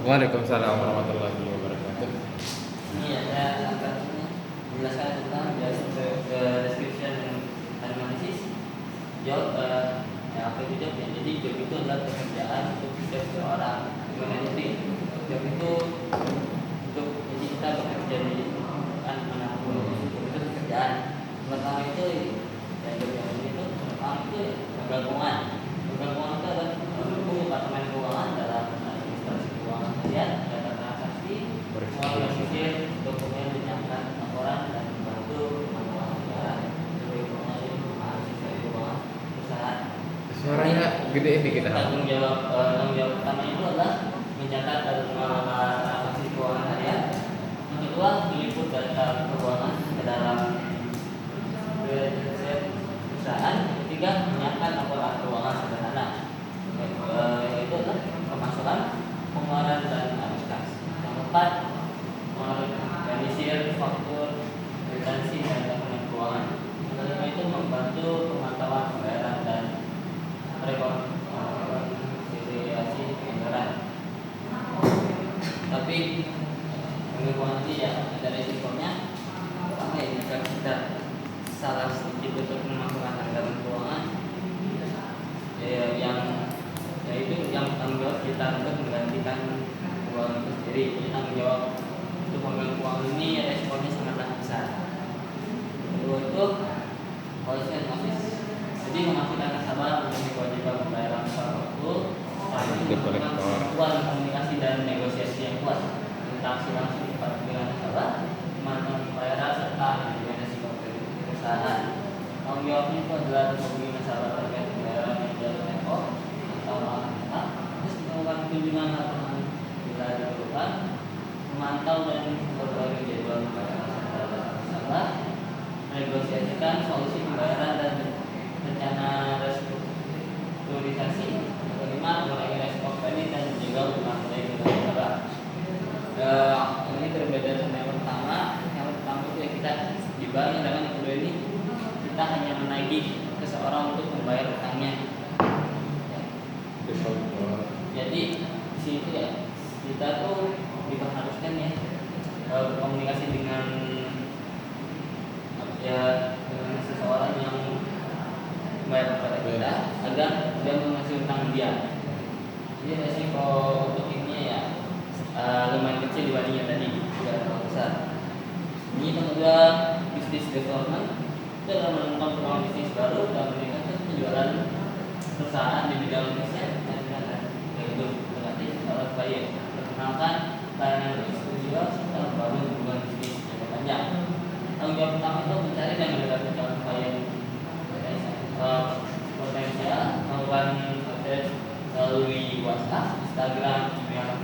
Waalaikumsalam warahmatullahi wabarakatuh. Ini ada akan menjelaskan tentang description analisis job. Apa itu job ya? Jadi job itu adalah pekerjaan untuk job seseorang. Gimana jadi job itu untuk jadi kita bekerja di manapun itu pekerjaan. Pertama itu ya job yang ini itu pertama itu penggabungan. Penggabungan itu adalah departemen keuangan dalam administrasi keuangan kalian, data transaksi, menganalisis dokumen, menyiapkan laporan dan membantu pemantauan negara sebagai analisis keuangan perusahaan. Suaranya gede ini kita. Tanggung jawab pertama itu adalah mencatat dan mengelola transaksi keuangan harian. Yang kedua, meliput data keuangan ke dalam perusahaan. Yang ketiga, menyiapkan laporan keuangan sederhana. Itu adalah pemasukan, pengeluaran dan administrasi. Yang keempat, mengorganisir faktur, kwitansi dan dokumen keuangan. Yang kelima itu membantu pemantauan pembayaran dan rekonsiliasi anggaran. Tapi keuangan ini ya ada resikonya. Apa ya jika kita salah sedikit untuk memasukkan anggaran keuangan yang tanggung jawab kita untuk menggantikan keuangan itu sendiri. Jadi tanggung jawab untuk pemegang keuangan ini resikonya sangatlah besar. Kedua itu policy and office. Jadi memastikan nasabah memiliki kewajiban pembayaran secara waktu, melakukan kemampuan komunikasi dan negosiasi yang kuat, interaksi langsung dengan nasabah, kemampuan pembayaran serta manajemen risiko perusahaan. Tanggung jawabnya itu adalah menghubungi nasabah terkait pembayaran yang jalur tempo atau terus melakukan kunjungan lapangan bila diperlukan, memantau dan berbagai jadwal pembayaran serta nasabah, menegosiasikan solusi pembayaran dan rencana restrukturisasi. Kelima, mengurangi resiko kredit dan juga hutang baik dengan nasabah. Ini berbeda sama yang pertama. Yang pertama itu ya kita dibanding dengan yang kedua ini kita hanya menagih seseorang untuk membayar utangnya. Jadi di situ ya kita tuh diharuskan ya berkomunikasi dengan seseorang yang membayar kepada kita agar dia mengasih utang dia. Jadi resiko untuk ini ya lumayan kecil dibanding yang tadi, tidak terlalu besar. Ini yang kedua, business development itu adalah menemukan peluang bisnis baru dan meningkatkan penjualan perusahaan di bidang bisnis dan yaitu relatif oleh klien, perkenalkan layanan logistik juga serta membangun hubungan bisnis yang panjang. Tanggung jawab pertama itu mencari dan mendapatkan klien potensial, melakukan konten melalui WhatsApp, Instagram, email,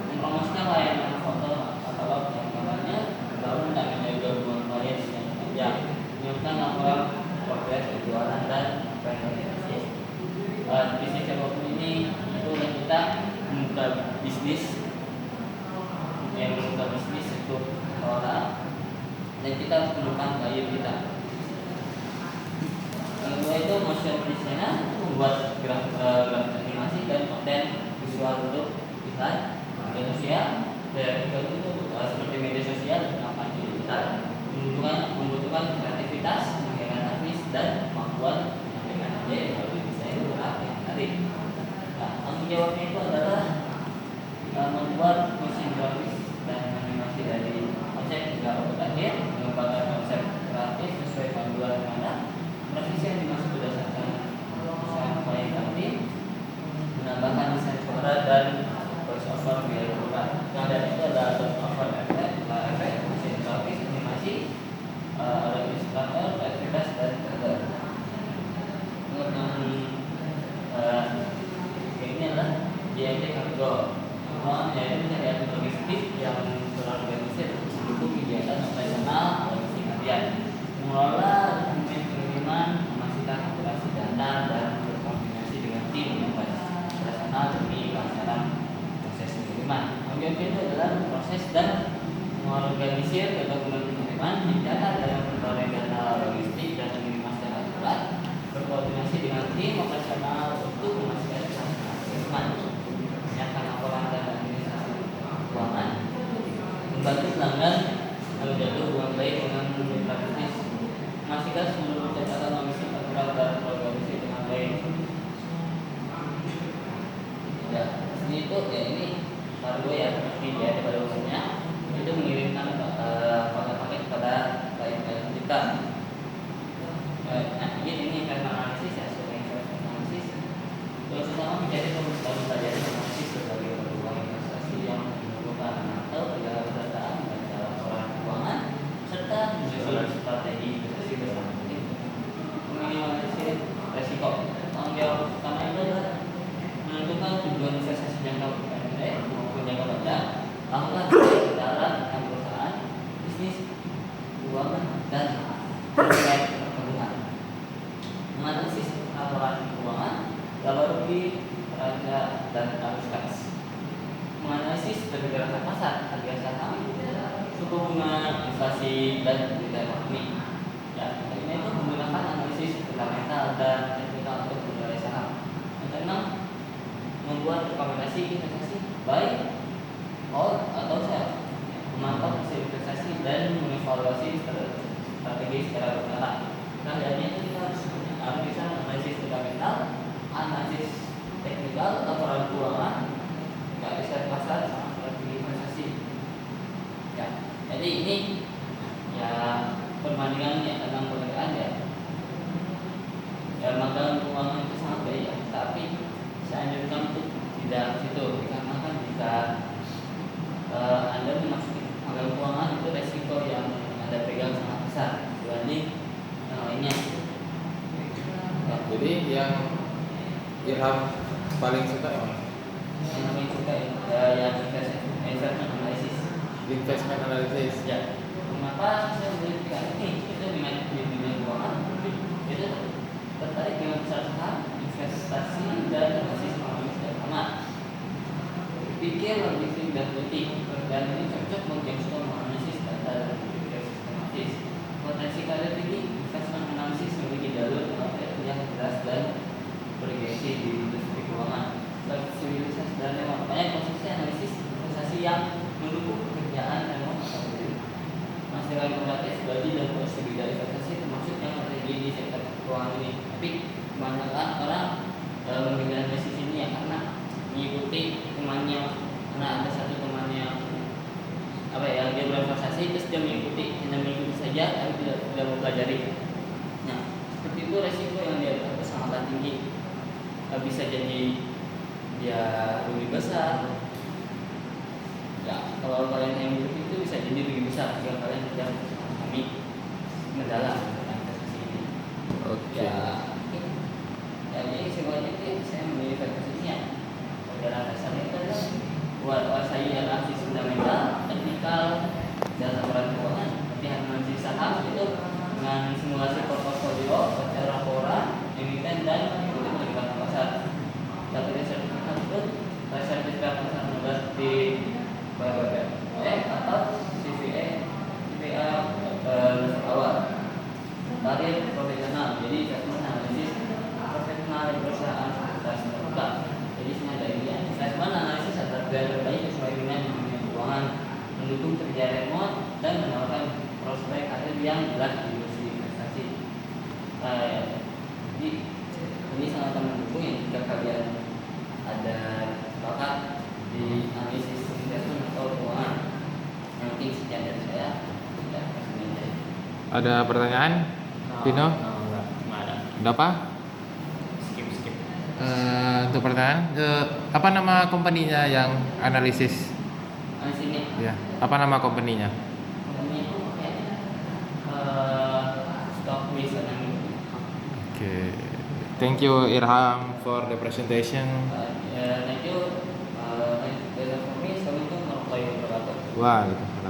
mempromosikan layanan foto atau gambarnya, membangun dan menjaga hubungan klien yang panjang, menyiapkan laporan progres penjualan dan bisnis. Bisnis development ini itu yang kita membuka bisnis untuk orang dan kita harus menemukan klien kita. Yang kedua itu motion designer, membuat grafik animasi dan konten visual untuk iklan, media sosial, dan itu seperti media sosial dan kampanye digital. Membutuhkan kreativitas, penggunaan artis dan kemampuan menyampaikan ide melalui desain grafik yang menarik. Tanggung jawabnya itu adalah membuat motion grafis dan animasi dari konsep hingga output akhir, mengembangkan konsep kreatif sesuai panduan mana, revisi yang dimaksud berdasarkan desain klien nanti, menambahkan desain suara dan voice over bila diperlukan. Yang ada itu adalah voice over efek, mesin grafis, animasi, ada ilustrator, kreativitas dan render. Ini adalah JMT Cargo. Yaitu mencari atur logistik yang terorganisir untuk mendukung kegiatan operasional logistik harian, mengelola dokumen pengiriman, memastikan akurasi data dan berkoordinasi dengan tim yang operasional demi pelaksanaan proses pengiriman. Tanggung itu adalah proses dan mengorganisir dokumen pengiriman, mencatat dan memperoleh data logistik dan pengiriman secara akurat, berkoordinasi dengan tim operasional untuk memastikan pelaksanaan pengiriman, menyiapkan laporan membantu pelanggan menjatuh hubungan baik dengan mitra bisnis, memastikan seluruh catatan komisi fakturan dan produksi dengan baik. Ya, ini itu ya ini kargo ya, seperti ya pada umumnya itu mengirimkan paket-paket kepada klien kita. Nah, ini investment analisis ya, sebagai investment analisis. Terus utama menjadi mempelajari analisis sebagai peluang investasi yang menentukan atau pergerakan membaca laporan keuangan serta menyusun strategi investasi bersama tim. Meminimalisir resiko. Tanggung jawab utama itu adalah menentukan tujuan investasi jangka pendek maupun jangka panjang, lakukan kesadaran tentang perusahaan, bisnis, keuangan dan prospek pertumbuhan. Menganalisis laporan keuangan, laba rugi, neraca dan arus kas. Menganalisis pergerakan pasar, harga saham, suku bunga, inflasi dan berita ekonomi. Ya, ini itu menggunakan analisis fundamental dan teknikal untuk menilai saham. Yang keenam, membuat rekomendasi investasi baik, hold atau sell, memantau hasil investasi dan mengevaluasi strategi secara berkala. Keahliannya itu kita harus bisa analisis fundamental, analisis teknikal, laporan keuangan, riset pasar, sama strategi investasi. Ya, jadi ini ya perbandingan ya tentang pekerjaan ya. Ya magang keuangan itu sangat baik ya, tapi saya anjurkan untuk tidak situ dikarenakan jika Anda memasuki magang keuangan itu resiko yang Anda pegang sangat besar dibanding yang lainnya. Ya. Jadi yang Ilham paling suka yang mana? Yang paling suka ya yang investment analysis. Investment analysis. Ya. Kenapa saya memilih ini? Itu dengan dunia keuangan itu tertarik dengan pasar saham, investasi dan analisis ekonomi sederhana. Berpikir logistik dan politik, dan ini cocok bagi yang suka menganalisis data dan berpikir sistematis. Potensi karir tinggi, investment analisis memiliki jalur yang jelas dan bergengsi di industri keuangan. Fleksibilitas dan remote, banyak posisi analisis investasi yang mendukung pekerjaan remote atau hybrid. Masalah komunitas bagi dan posisi bidang investasi termasuk yang terjadi di sektor keuangan ini. Tapi kebanyakan orang memilih analisis ini ya karena mengikuti temannya, karena ada satu teman yang dia berinvestasi terus dia hanya mengikuti saja tapi tidak mempelajari. Nah, seperti itu resiko yang dia dapat sangatlah tinggi. Bisa jadi dia rugi besar. Ya, kalau kalian yang begitu itu bisa jadi rugi besar jika kalian tidak memahami mendalam tentang investasi ini. Oke. Jadi semuanya itu saya memilih investasi ini ya. Pelajaran dasarnya itu adalah kuasai analisis fundamental, teknikal, dan laporan keuangan. Latihan analisis saham itu dengan simulasi portofolio, baca laporan, emiten dan ikuti pergerakan pasar. Dapatnya sertifikat itu sertifikat pasar modal di atau CPA awal. Karir profesional, jadi investment analisis profesional di perusahaan sekuritas terbuka. Jadi sini ada ini ya, investment analisis agar terbaik sesuai dengan dunia keuangan, mendukung kerja remote dan menawarkan prospek karir yang jelas di industri investasi. Jadi ini sangat mendukung ya jika kalian ada bakat di analisis investment atau keuangan. Yang penting sekian dari saya. Ya, Ada pertanyaan? Pino? Enggak ada. Ada apa? Skip. Untuk pertanyaan, apa nama company-nya yang analisis? Di sini. Ya, apa nama company-nya? Ini stock research and Oke. Thank you Irham for the presentation. thank you. For me, assalamualaikum warahmatullahi wabarakatuh. Waalaikumsalam.